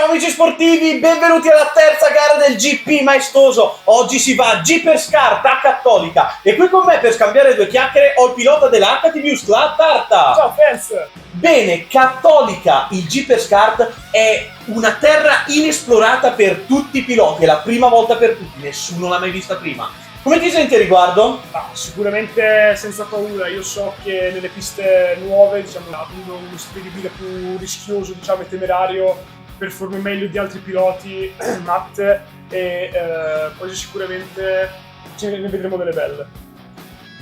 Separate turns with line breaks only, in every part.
Ciao amici sportivi, benvenuti alla terza gara del GP maestoso. Oggi si va a Jeeperskart a Cattolica e qui con me per scambiare due chiacchiere ho il pilota della HTV Club, Tarta.
Ciao fans!
Bene, Cattolica, il Jeeperskart è una terra inesplorata per tutti i piloti, è la prima volta per tutti, nessuno l'ha mai vista prima. Come ti senti a riguardo?
Sicuramente senza paura, io so che nelle piste nuove, diciamo, avendo uno stile di guida più rischioso, diciamo, e temerario, performi meglio di altri piloti, Matt, e poi sicuramente ne vedremo delle belle.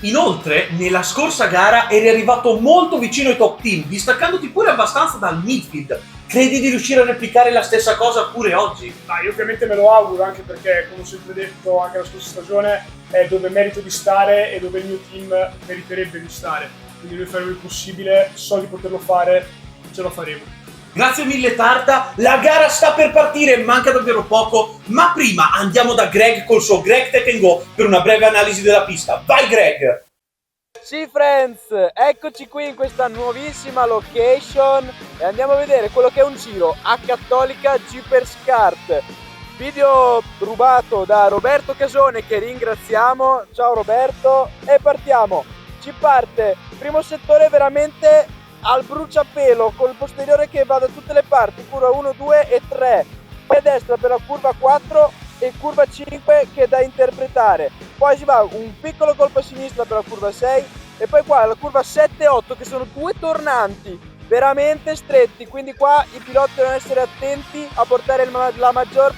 Inoltre, nella scorsa gara eri arrivato molto vicino ai top team, distaccandoti pure abbastanza dal midfield. Credi di riuscire a replicare la stessa cosa pure oggi?
Io ovviamente me lo auguro, anche perché, come ho sempre detto anche la scorsa stagione, è dove merito di stare e dove il mio team meriterebbe di stare. Quindi noi faremo il possibile, so di poterlo fare, ce lo faremo.
Grazie mille Tarta, la gara sta per partire, manca davvero poco, ma prima andiamo da Greg col suo Greg Tech & Go per una breve analisi della pista. Vai Greg!
Sì friends, eccoci qui in questa nuovissima location e andiamo a vedere quello che è un giro a Cattolica Jeeperskart. Video rubato da Roberto Casone, che ringraziamo. Ciao Roberto, e partiamo. Ci parte, primo settore veramente al bruciapelo, col posteriore che va da tutte le parti, curva 1, 2 e 3, poi a destra per la curva 4 e curva 5 che è da interpretare, poi si va un piccolo colpo a sinistra per la curva 6 e poi qua la curva 7 e 8 che sono due tornanti veramente stretti, quindi qua i piloti devono essere attenti a portare la maggior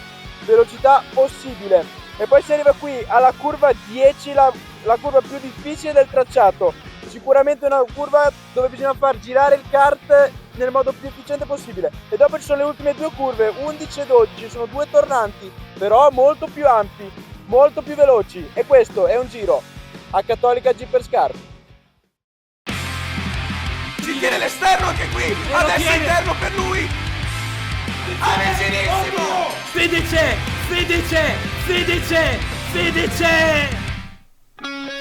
velocità possibile. E poi si arriva qui alla curva 10, la curva più difficile del tracciato. Sicuramente una curva dove bisogna far girare il kart nel modo più efficiente possibile. E dopo ci sono le ultime due curve, 11 e 12, sono due tornanti, però molto più ampi, molto più veloci. E questo è un giro a Cattolica Jeeperskart.
Ci tiene l'esterno anche qui, adesso interno per lui. Vicinissimo!
Fede c'è! Fede c'è! Fede c'è! Fede c'è!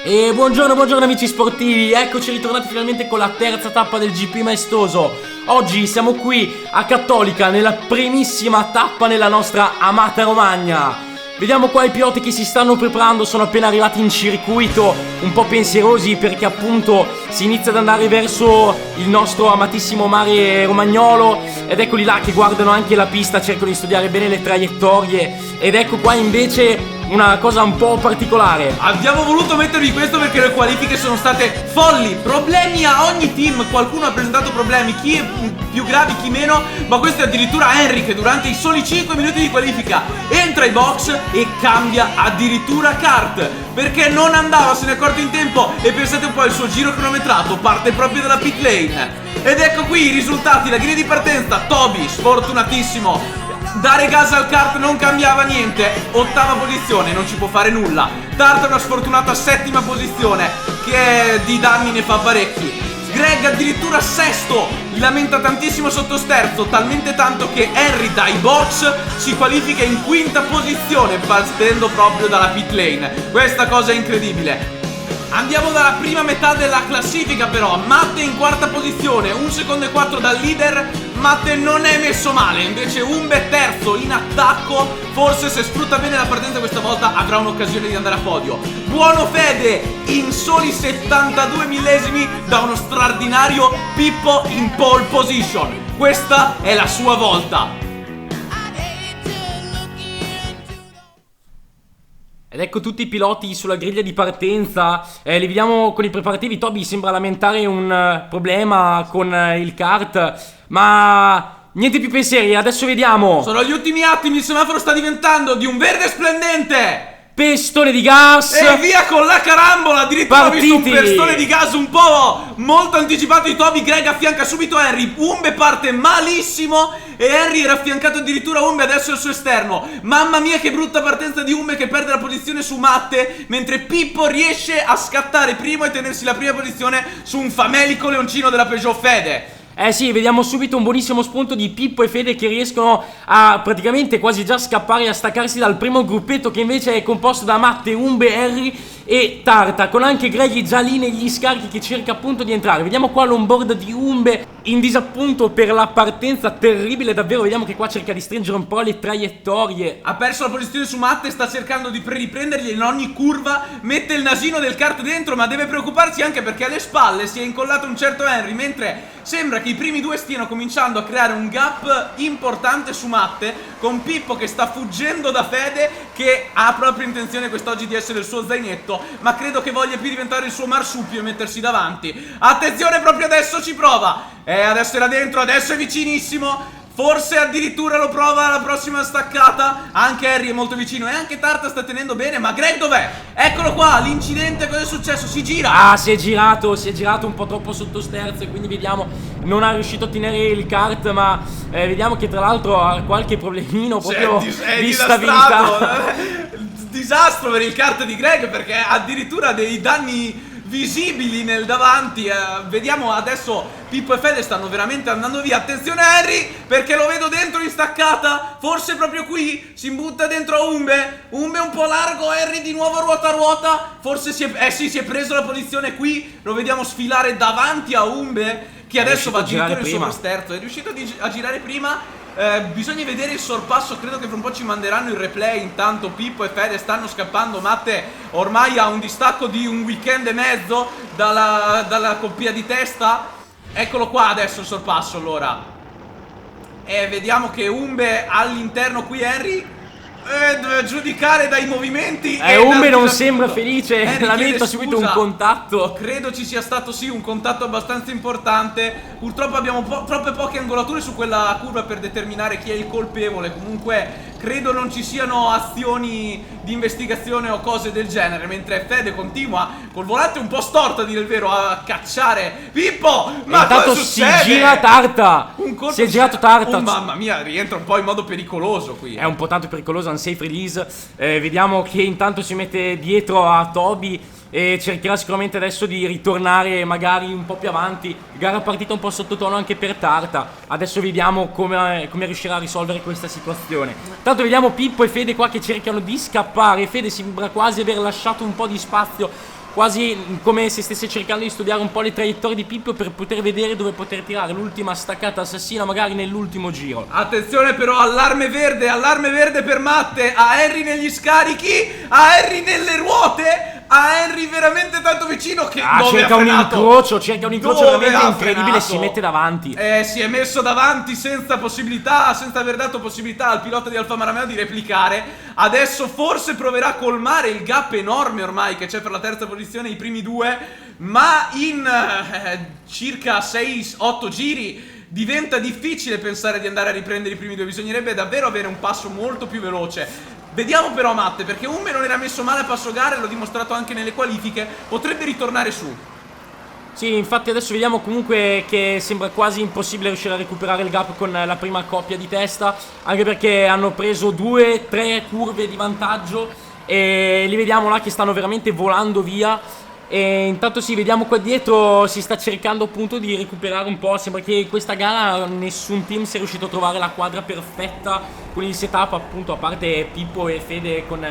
E buongiorno amici sportivi, eccoci ritornati finalmente con la terza tappa del GP maestoso. Oggi siamo qui a Cattolica nella primissima tappa nella nostra amata Romagna. Vediamo qua i piloti che si stanno preparando, sono appena arrivati in circuito, un po' pensierosi perché appunto si inizia ad andare verso il nostro amatissimo mare romagnolo. Ed eccoli là che guardano anche la pista, cercano di studiare bene le traiettorie. Ed ecco qua invece una cosa un po' particolare.
Abbiamo voluto mettervi questo perché le qualifiche sono state folli. Problemi a ogni team. Qualcuno ha presentato problemi, chi più gravi, chi meno. Ma questo è addirittura Henry che durante i soli 5 minuti di qualifica entra ai box e cambia addirittura kart perché non andava, se ne è accorto in tempo. E pensate un po', il suo giro cronometrato parte proprio dalla pit lane. Ed ecco qui i risultati, la griglia di partenza. Toby, sfortunatissimo, dare gas al kart non cambiava niente. Ottava posizione, non ci può fare nulla. Tarta una sfortunata settima posizione, che di danni ne fa parecchi. Greg addirittura sesto, lamenta tantissimo sotto sterzo, talmente tanto che Henry dai box si qualifica in quinta posizione, partendo proprio dalla pit lane. Questa cosa è incredibile. Andiamo dalla prima metà della classifica però. Matte in quarta posizione, 1 secondo e 4 dal leader. Matte non è messo male, invece Umbe terzo in attacco. Forse se sfrutta bene la partenza questa volta avrà un'occasione di andare a podio. Buono Fede in soli 72 millesimi da uno straordinario Pippo in pole position. Questa è la sua volta.
Ed ecco tutti i piloti sulla griglia di partenza, li vediamo con i preparativi. Toby sembra lamentare un problema con il kart, ma niente più pensieri, adesso vediamo.
Sono gli ultimi attimi, il semaforo sta diventando di un verde splendente.
Pestone di gas.
E via con la carambola, addirittura ho visto un pestone di gas un po' molto anticipato di Toby. Greg affianca subito Henry, Umbe parte malissimo e Henry era affiancato addirittura a Umbe, adesso è il suo esterno. Mamma mia che brutta partenza di Umbe che perde la posizione su Matte, mentre Pippo riesce a scattare primo e tenersi la prima posizione su un famelico leoncino della Peugeot Fede.
Eh sì, vediamo subito un buonissimo spunto di Pippo e Fede che riescono a praticamente quasi già scappare e a staccarsi dal primo gruppetto che invece è composto da Matte, Umbe, Henry e Tarta, con anche Greg già lì negli scarichi che cerca appunto di entrare. Vediamo qua l'onboard di Umbe. in disappunto per la partenza terribile davvero. Vediamo che qua cerca di stringere un po' le traiettorie.
Ha perso la posizione su Matte, sta cercando di riprendergli in ogni curva. Mette il nasino del kart dentro, ma deve preoccuparsi anche perché alle spalle si è incollato un certo Henry, mentre sembra che i primi due stiano cominciando a creare un gap importante su Matte, con Pippo che sta fuggendo da Fede, che ha proprio intenzione quest'oggi di essere il suo zainetto, ma credo che voglia più diventare il suo marsupio e mettersi davanti. Attenzione, proprio adesso ci prova. Adesso era dentro, adesso è vicinissimo. Forse addirittura lo prova alla prossima staccata. Anche Harry è molto vicino e anche Tarta sta tenendo bene. Ma Greg dov'è? Eccolo qua, l'incidente, cosa è successo? Si gira.
Ah, si è girato un po' troppo sotto sterzo, e quindi vediamo non ha riuscito a tenere il kart, ma vediamo che tra l'altro ha qualche problemino proprio di stabilità.
Disastro per il kart di Greg, perché addirittura dei danni visibili nel davanti. Vediamo adesso Pippo e Fede stanno veramente andando via. Attenzione a Harry, perché lo vedo dentro in staccata. Forse proprio qui si butta dentro a Umbe. Umbe un po' largo, Harry di nuovo ruota a ruota. Forse si è preso la posizione qui. Lo vediamo sfilare davanti a Umbe, che adesso va addirittura in sovrasterzo. È riuscito a girare prima. Bisogna vedere il sorpasso, credo che fra un po' ci manderanno il replay. Intanto Pippo e Fede stanno scappando. Matte ormai ha un distacco di un weekend e mezzo dalla coppia di testa. Eccolo qua adesso il sorpasso allora. Vediamo che Umbe all'interno qui Henry deve giudicare dai movimenti.
Umbe non sembra felice, lamenta subito un contatto.
Credo ci sia stato sì un contatto abbastanza importante. Purtroppo abbiamo troppe poche angolature su quella curva per determinare chi è il colpevole. Comunque credo non ci siano azioni di investigazione o cose del genere, mentre Fede continua col volante un po' storto a dire il vero a cacciare Pippo. Ma
intanto
cosa succede?
si gira Tarta. Si è girato Tarta.
Oh, mamma mia, rientra un po' in modo pericoloso qui.
È un po' tanto pericoloso, unsafe release. Vediamo che intanto si mette dietro a Toby e cercherà sicuramente adesso di ritornare magari un po' più avanti. Gara partita un po' sottotono anche per Tarta. Adesso vediamo come riuscirà a risolvere questa situazione. Tanto vediamo Pippo e Fede qua che cercano di scappare. Fede sembra quasi aver lasciato un po' di spazio, quasi come se stesse cercando di studiare un po' le traiettorie di Pippo per poter vedere dove poter tirare l'ultima staccata assassina magari nell'ultimo giro.
Attenzione però, allarme verde per Matte. A Henry negli scarichi, a Henry nelle ruote, a Henry veramente tanto vicino che
cerca un incrocio veramente incredibile. Si mette davanti.
Si è messo davanti senza aver dato possibilità al pilota di Alfa Romeo di replicare. Adesso forse proverà a colmare il gap enorme ormai che c'è per la terza posizione, i primi due, ma in circa 6-8 giri diventa difficile pensare di andare a riprendere i primi due. Bisognerebbe davvero avere un passo molto più veloce. Vediamo però Matte, perché Umbe non era messo male a passo gare, l'ho dimostrato anche nelle qualifiche, potrebbe ritornare su.
Sì, infatti adesso vediamo comunque che sembra quasi impossibile riuscire a recuperare il gap con la prima coppia di testa, anche perché hanno preso 2-3 curve di vantaggio e li vediamo là che stanno veramente volando via. E intanto sì, vediamo qua dietro si sta cercando appunto di recuperare un po'. Sembra che in questa gara nessun team sia riuscito a trovare la quadra perfetta con il setup, appunto, a parte Pippo e Fede con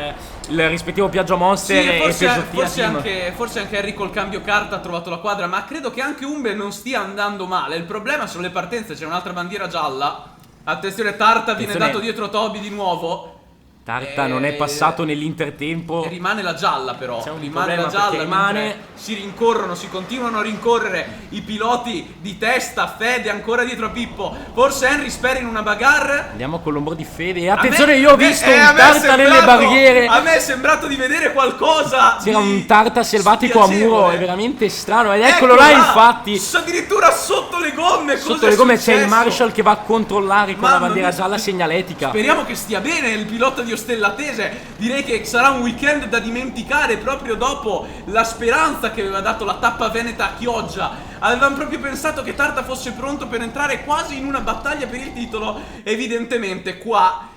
il rispettivo Piaggio Monster e
forse anche Harry col cambio carta ha trovato la quadra, ma credo che anche Umbe non stia andando male. Il problema sono le partenze, c'è un'altra bandiera gialla. Attenzione, Tarta viene dato dietro Toby di nuovo.
Tarta non è passato nell'intertempo.
Rimane la gialla però.
Rimane la gialla.
Si rincorrono, si continuano a rincorrere i piloti di testa. Fede ancora dietro a Pippo. Forse Henry spera in una bagarre.
Andiamo con l'ombro di Fede. E attenzione, io ho visto un Tarta nelle barriere.
A me è sembrato di vedere qualcosa.
C'era un Tarta selvatico a muro. È veramente strano. Ed eccolo là, infatti.
Addirittura sotto le gomme.
Sotto le gomme c'è il Marshall che va a controllare con la bandiera gialla segnaletica.
Speriamo che stia bene il pilota di Stellatese. Direi che sarà un weekend da dimenticare, proprio dopo la speranza che aveva dato la tappa veneta a Chioggia. Avevamo proprio pensato che Tarta fosse pronto per entrare quasi in una battaglia per il titolo. Evidentemente qua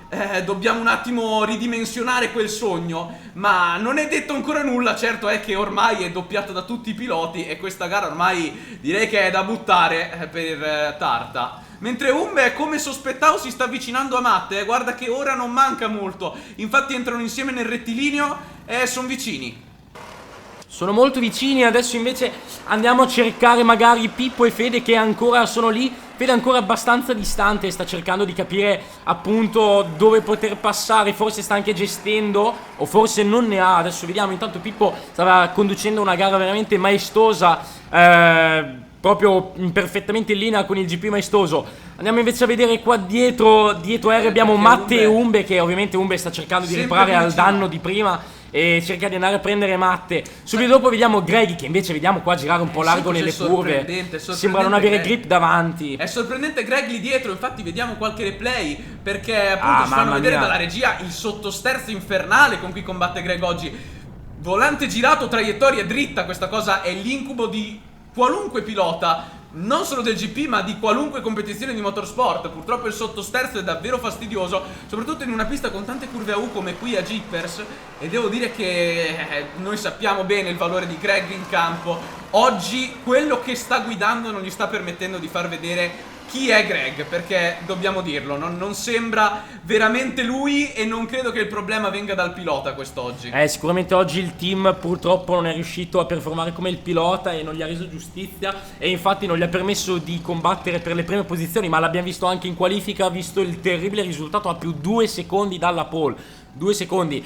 dobbiamo un attimo ridimensionare quel sogno, ma non è detto ancora nulla. Certo è che ormai è doppiato da tutti i piloti e questa gara ormai direi che è da buttare per Tarta. Mentre Umbe, come sospettavo, si sta avvicinando a Matte. Guarda che ora non manca molto. Infatti entrano insieme nel rettilineo e sono vicini.
Sono molto vicini, adesso invece andiamo a cercare magari Pippo e Fede che ancora sono lì. Fede è ancora abbastanza distante, sta cercando di capire appunto dove poter passare, forse sta anche gestendo o forse non ne ha, adesso vediamo. Intanto Pippo stava conducendo una gara veramente maestosa, proprio perfettamente in linea con il GP maestoso. Andiamo invece a vedere qua dietro R abbiamo Matte e Umbe, che ovviamente Umbe sta cercando di riparare al danno di prima e cerca di andare a prendere Matte. Subito dopo vediamo Greg, che invece vediamo qua girare un po' largo nelle curve. Sembra non avere grip davanti.
È sorprendente Greg lì dietro, infatti vediamo qualche replay, perché appunto ci fanno vedere dalla regia il sottosterzo infernale con cui combatte Greg oggi. Volante girato, traiettoria dritta, questa cosa è l'incubo di qualunque pilota, non solo del GP ma di qualunque competizione di motorsport. Purtroppo il sottosterzo è davvero fastidioso, soprattutto in una pista con tante curve a U come qui a Jeepers, e devo dire che noi sappiamo bene il valore di Greg in campo. Oggi quello che sta guidando non gli sta permettendo di far vedere chi è Greg, perché dobbiamo dirlo, non sembra veramente lui, e non credo che il problema venga dal pilota quest'oggi.
Sicuramente oggi il team purtroppo non è riuscito a performare come il pilota e non gli ha reso giustizia, e infatti non gli ha permesso di combattere per le prime posizioni, ma l'abbiamo visto anche in qualifica, visto il terribile risultato a più 2 secondi dalla pole. 2 secondi.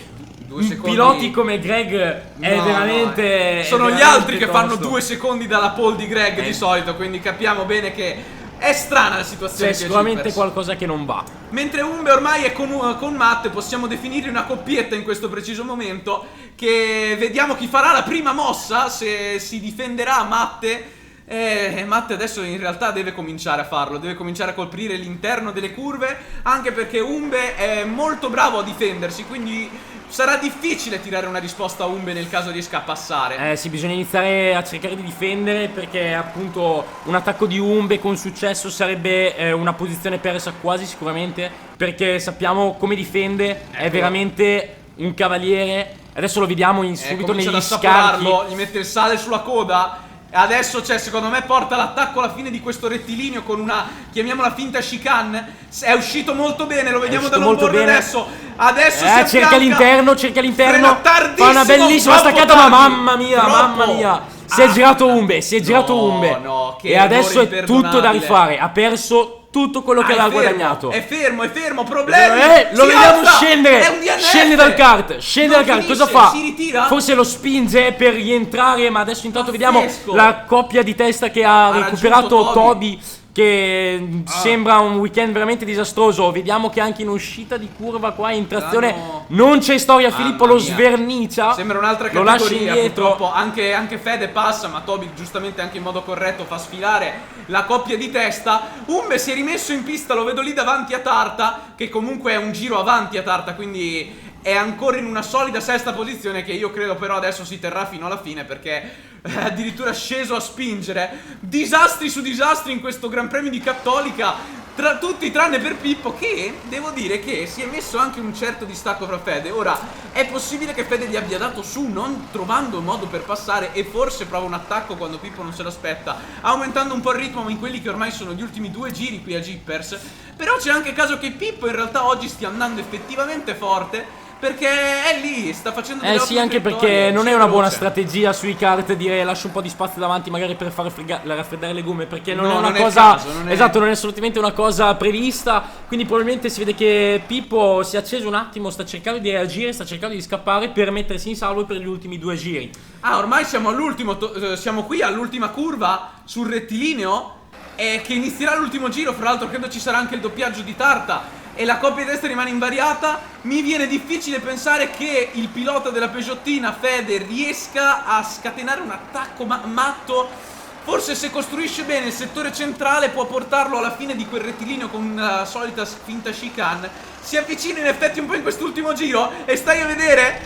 Piloti come Greg è veramente...
sono
è
gli altri
veramente
che fanno
tosto.
2 secondi dalla pole di Greg di solito, quindi capiamo bene che è strana la situazione.
C'è sicuramente qualcosa che non va.
Mentre Umbe ormai è con Matte, possiamo definire una coppietta in questo preciso momento, che vediamo chi farà la prima mossa, se si difenderà Matte. Matte adesso in realtà deve cominciare a farlo, deve cominciare a colpire l'interno delle curve, anche perché Umbe è molto bravo a difendersi, quindi sarà difficile tirare una risposta a Umbe nel caso riesca a passare.
Sì, bisogna iniziare a cercare di difendere, perché appunto un attacco di Umbe con successo sarebbe una posizione persa quasi sicuramente, perché sappiamo come difende, è veramente un cavaliere. Adesso lo vediamo subito negli scarichi.
Gli mette il sale sulla coda. Adesso secondo me porta l'attacco alla fine di questo rettilineo con una, chiamiamola finta chicane. È uscito molto bene, lo vediamo da non bordo adesso. Adesso
cerca l'interno, fa una bellissima staccata, ma mamma mia. Si è girato Umbe, e adesso è tutto da rifare. Ha perso tutto quello che aveva guadagnato.
È fermo, problemi.
Lo vediamo scendere. Scende dal kart. Cosa fa?
Si ritira?
Forse lo spinge per rientrare, ma adesso intanto vediamo la coppia di testa che ha recuperato Toby, che sembra un weekend veramente disastroso. Vediamo che anche in uscita di curva qua in trazione non c'è storia. Filippo lo svernicia,
sembra un'altra
lo lascia
categoria.
indietro.
Purtroppo anche Fede passa, ma Toby giustamente anche in modo corretto fa sfilare la coppia di testa. Umbe si è rimesso in pista, lo vedo lì davanti a Tarta, che comunque è un giro avanti a Tarta, quindi è ancora in una solida sesta posizione, che io credo però adesso si terrà fino alla fine, perché è addirittura sceso a spingere. Disastri su disastri in questo Gran Premio di Cattolica, tra tutti tranne per Pippo, che devo dire che si è messo anche un certo distacco fra Fede. Ora è possibile che Fede gli abbia dato su, non trovando modo per passare, e forse prova un attacco quando Pippo non se l'aspetta, aumentando un po' il ritmo in quelli che ormai sono gli ultimi 2 giri qui a Jeepers. Però c'è anche caso che Pippo in realtà oggi stia andando effettivamente forte, perché è lì, sta facendo delle
sì, anche perché non è una buona strategia sui kart dire lascio un po' di spazio davanti magari per far raffreddare le gomme, perché non è una cosa, esatto, non è assolutamente una cosa prevista. Quindi probabilmente si vede che Pippo si è acceso un attimo, sta cercando di reagire, sta cercando di scappare per mettersi in salvo per gli ultimi 2 giri.
Ormai siamo all'ultimo, siamo qui all'ultima curva sul rettilineo, che inizierà l'ultimo giro. Fra l'altro credo ci sarà anche il doppiaggio di Tarta e la coppia di destra rimane invariata. Mi viene difficile pensare che il pilota della Peugeottina, Fede, riesca a scatenare un attacco matto. Forse se costruisce bene il settore centrale può portarlo alla fine di quel rettilineo con la solita finta chicane. Si avvicina in effetti un po' in quest'ultimo giro, e stai a vedere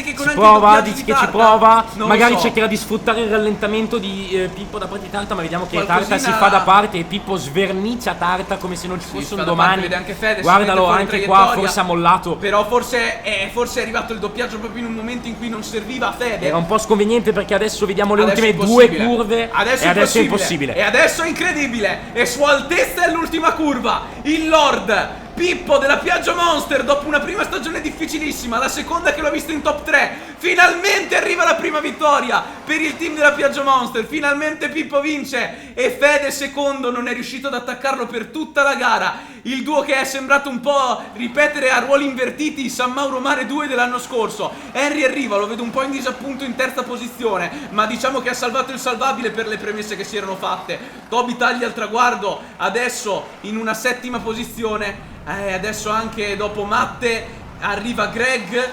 che con
dici che ci prova, magari cercherà di sfruttare il rallentamento di Pippo da parte di Tarta, ma vediamo che Tarta si fa da parte e Pippo svernicia Tarta come se non ci fosse un domani.
Vede anche Fede,
guardalo, anche qua forse ha mollato.
Però forse è arrivato il doppiaggio proprio in un momento in cui non serviva a Fede.
Era un po' sconveniente, perché adesso vediamo le ultime 2 curve. Adesso è impossibile.
E adesso è incredibile. E Sua Altezza è l'ultima curva. Il Lord Pippo della Piaggio Monster, dopo una prima stagione difficilissima, la seconda che l'ho visto in top 3, finalmente arriva la prima vittoria per il team della Piaggio Monster. Finalmente Pippo vince e Fede secondo, non è riuscito ad attaccarlo per tutta la gara. Il duo che è sembrato un po' ripetere a ruoli invertiti San Mauro Mare 2 dell'anno scorso. Henry arriva, lo vedo un po' in disappunto in terza posizione, ma diciamo che ha salvato il salvabile per le premesse che si erano fatte. Toby taglia il traguardo, adesso in una settima posizione. Adesso anche dopo Matte arriva Greg,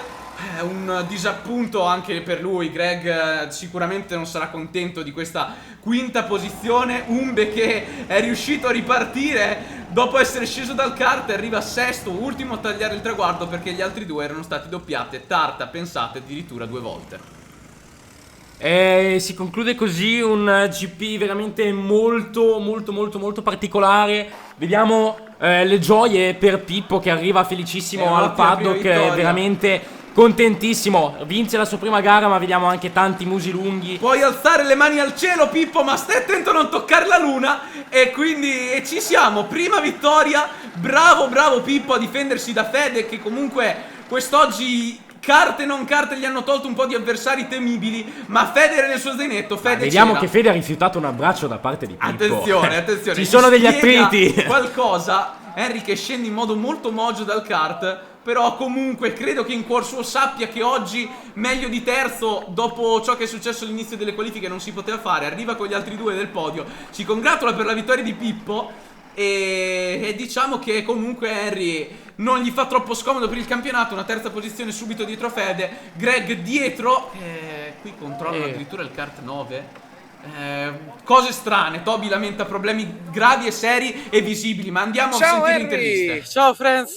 un disappunto anche per lui. Greg sicuramente non sarà contento di questa quinta posizione. Umbe che è riuscito a ripartire dopo essere sceso dal kart, arriva sesto, ultimo a tagliare il traguardo perché gli altri due erano stati doppiate. Tarta, pensate, addirittura 2 volte.
E si conclude così un GP veramente molto particolare. Vediamo le gioie per Pippo che arriva felicissimo al paddock, veramente contentissimo. Vince la sua prima gara, ma vediamo anche tanti musi lunghi.
Puoi alzare le mani al cielo, Pippo, ma stai attento a non toccare la luna. E quindi ci siamo, prima vittoria. Bravo Pippo a difendersi da Fede, che comunque quest'oggi carte e non carte gli hanno tolto un po' di avversari temibili, ma Fede era nel suo zainetto. Fede
vediamo
c'era.
che Fede ha rifiutato un abbraccio da parte di Pippo.
Attenzione.
Ci sono degli attriti.
Qualcosa. Henry che scende in modo molto mogio dal kart, però comunque credo che in cuor suo sappia che oggi meglio di terzo, dopo ciò che è successo all'inizio delle qualifiche, non si poteva fare. Arriva con gli altri due del podio, si congratula per la vittoria di Pippo. E diciamo che comunque Henry non gli fa troppo scomodo per il campionato. Una terza posizione subito dietro Fede. Greg dietro, qui controllano addirittura il kart 9. Cose strane. Toby lamenta problemi gravi e seri e visibili. Ma andiamo a sentire l'intervista.
Ciao friends.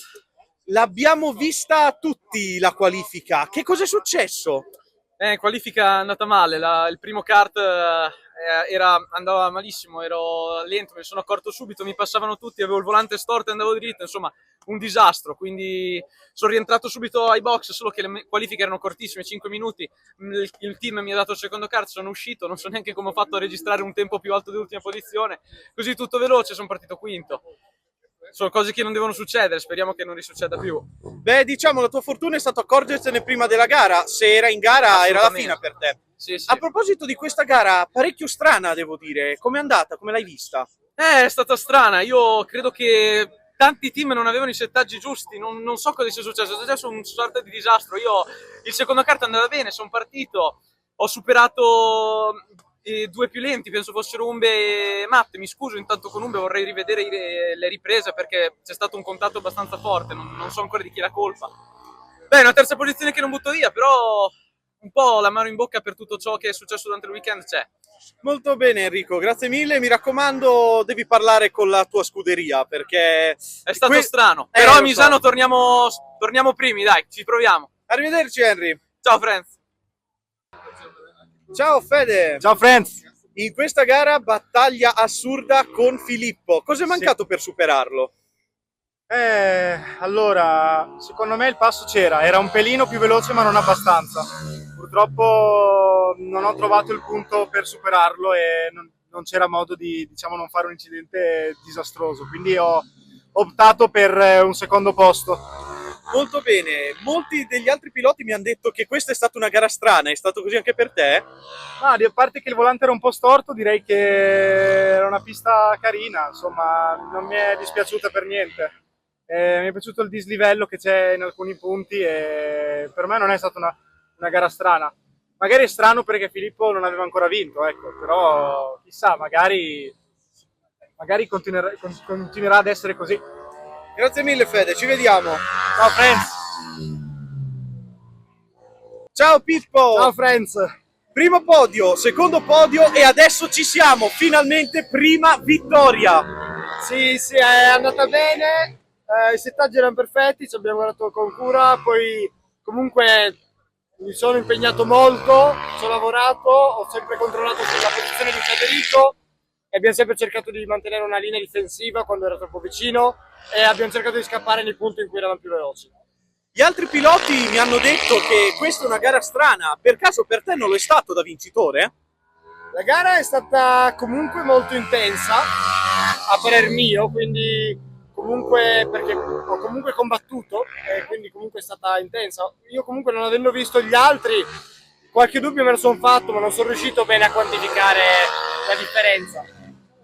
L'abbiamo vista tutti la qualifica. Che cos'è successo?
In qualifica è andata male, il primo kart andava malissimo, ero lento, mi sono accorto subito, mi passavano tutti, avevo il volante storto e andavo dritto, insomma un disastro, quindi sono rientrato subito ai box, solo che le qualifiche erano cortissime, 5 minuti, il team mi ha dato il secondo kart, sono uscito, non so neanche come ho fatto a registrare un tempo più alto dell'ultima posizione, così tutto veloce, sono partito quinto. Sono cose che non devono succedere, speriamo che non risucceda più.
Beh, diciamo, la tua fortuna è stato accorgersene prima della gara. Se era in gara, era la fine per te.
Sì.
A proposito di questa gara, parecchio strana, devo dire. Com'è andata? Come l'hai vista?
È stata strana. Io credo che tanti team non avevano i settaggi giusti. Non so cosa sia successo. È successo un sorta di disastro. Io, il secondo kart andava bene, sono partito. Ho superato due più lenti, penso fossero Umbe e Matte. Mi scuso intanto con Umbe, vorrei rivedere le riprese perché c'è stato un contatto abbastanza forte, non so ancora di chi è la colpa. Beh, una terza posizione che non butto via, però un po' la mano in bocca per tutto ciò che è successo durante il weekend c'è.
Molto bene Enrico, grazie mille, mi raccomando devi parlare con la tua scuderia perché...
È stato strano, però a Misano
so.
torniamo primi, dai, ci proviamo.
Arrivederci Henry.
Ciao friends.
Ciao Fede.
Ciao friends.
In questa gara battaglia assurda con Filippo. Cosa è mancato per superarlo?
Allora, secondo me il passo c'era, era un pelino più veloce ma non abbastanza. Purtroppo non ho trovato il punto per superarlo e non c'era modo di, diciamo, non fare un incidente disastroso, quindi ho optato per un secondo posto.
Molto bene, molti degli altri piloti mi hanno detto che questa è stata una gara strana, è stato così anche per te?
Ma a parte che il volante era un po' storto, direi che era una pista carina, insomma non mi è dispiaciuta per niente. Mi è piaciuto il dislivello che c'è in alcuni punti e per me non è stata una gara strana. Magari è strano perché Filippo non aveva ancora vinto, ecco, però chissà, magari continuerà ad essere così.
Grazie mille Fede, ci vediamo.
Ciao friends.
Ciao Pippo.
Ciao friends.
Primo podio, secondo podio e adesso ci siamo, finalmente prima vittoria.
Sì, è andata bene, i settaggi erano perfetti, ci abbiamo guardato con cura, poi comunque mi sono impegnato molto, ci ho lavorato, ho sempre controllato sulla posizione di Federico e abbiamo sempre cercato di mantenere una linea difensiva quando era troppo vicino e abbiamo cercato di scappare nei punti in cui eravamo più veloci.
Gli altri piloti mi hanno detto che questa è una gara strana, per caso per te non lo è stato da vincitore?
La gara è stata comunque molto intensa, a parer mio, quindi
comunque perché ho comunque combattuto e quindi comunque è stata intensa. Io comunque, non avendo visto gli altri, qualche dubbio me lo sono fatto, ma non sono riuscito bene a quantificare la differenza.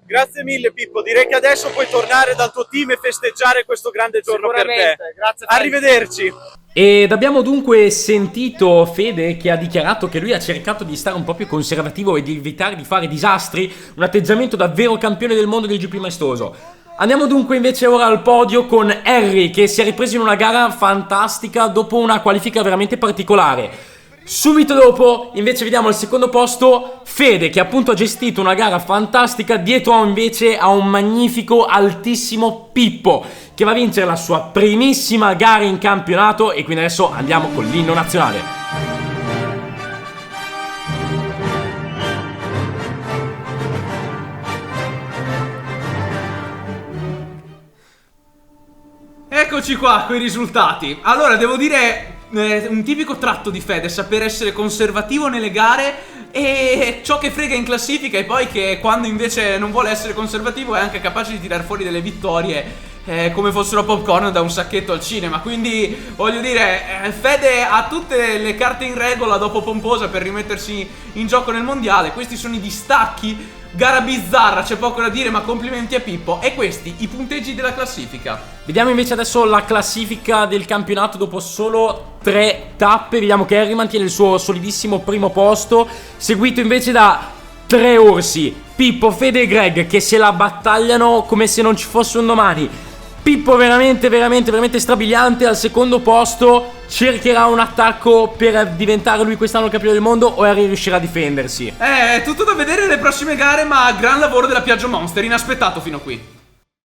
Grazie mille Pippo, direi che adesso puoi tornare dal tuo team e festeggiare questo grande giorno per te.
Sicuramente, grazie.
Arrivederci.
Ed abbiamo dunque sentito Fede che ha dichiarato che lui ha cercato di stare un po' più conservativo e di evitare di fare disastri, un atteggiamento da vero campione del mondo del GP maestoso. Andiamo dunque invece ora al podio con Harry, che si è ripreso in una gara fantastica dopo una qualifica veramente particolare. Subito dopo invece vediamo al secondo posto Fede, che appunto ha gestito una gara fantastica dietro invece a un magnifico altissimo Pippo, che va a vincere la sua primissima gara in campionato. E quindi adesso andiamo con l'inno nazionale.
Eccoci qua con i risultati. Allora, devo dire, un tipico tratto di Fede, saper essere conservativo nelle gare, e ciò che frega in classifica è poi che quando invece non vuole essere conservativo è anche capace di tirar fuori delle vittorie come fossero popcorn da un sacchetto al cinema. Quindi voglio dire, Fede ha tutte le carte in regola dopo Pomposa per rimettersi in gioco nel mondiale. Questi sono i distacchi. Gara bizzarra, c'è poco da dire, ma complimenti a Pippo. E questi i punteggi della classifica.
Vediamo invece adesso la classifica del campionato dopo solo 3 tappe. Vediamo che Harry mantiene il suo solidissimo primo posto, seguito invece da 3 orsi, Pippo, Fede e Greg, che se la battagliano come se non ci fosse un domani. Pippo veramente strabiliante al secondo posto. Cercherà un attacco per diventare lui quest'anno il campione del mondo, o Harry riuscirà a difendersi?
È tutto da vedere nelle prossime gare, ma gran lavoro della Piaggio Monster, inaspettato fino a qui.